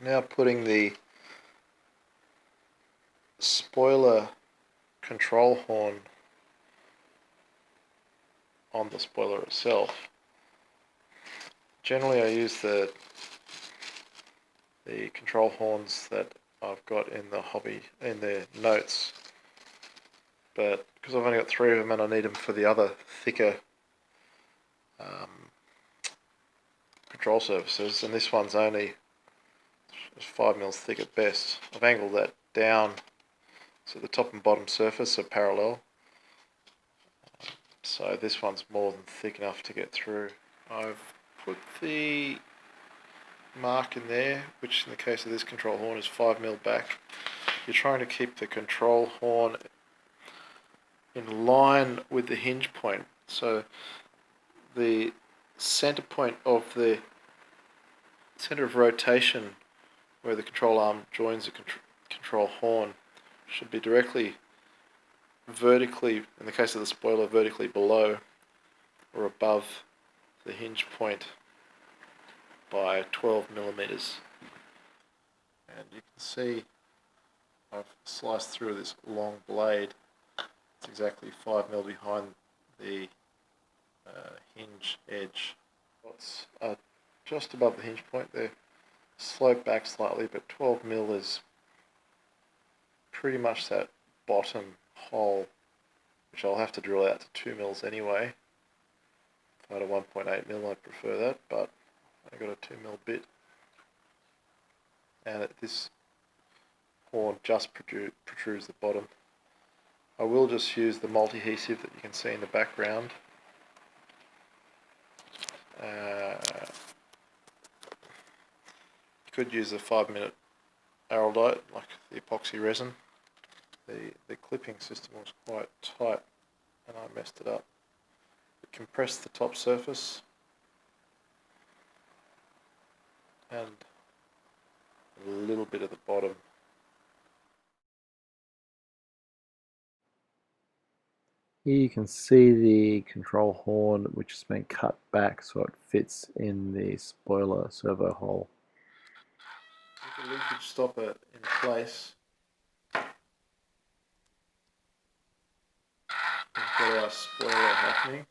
Now putting the spoiler control horn on the spoiler itself. Generally I use the control horns that I've got in the notes, but because I've only got 3 of them and I need them for the other thicker control surfaces, and this one's only 5mm thick at best. I've angled that down so the top and bottom surface are parallel, so this one's more than thick enough to get through. I've put the mark in there, which in the case of this control horn is 5mm back. You're trying to keep the control horn in line with the hinge point, so the center point of the center of rotation where the control arm joins the control horn should be directly vertically, in the case of the spoiler, vertically below or above the hinge point by 12mm. And you can see I've sliced through this long blade. It's exactly 5mm behind the hinge edge. It's just above the hinge point there. Slope back slightly, but 12mm is pretty much that bottom hole, which I'll have to drill out to 2mm anyway. If I had a 1.8mm I'd prefer that, but I got a 2mm bit, and this horn just protrudes the bottom. I will just use the multi-adhesive that you can see in the background. You could use a 5-minute araldite, like the epoxy resin. The clipping system was quite tight and I messed it up. It compressed the top surface and a little bit of the bottom. Here you can see the control horn, which has been cut back so it fits in the spoiler servo hole. With the leakage stopper in place, we've got our spoiler happening.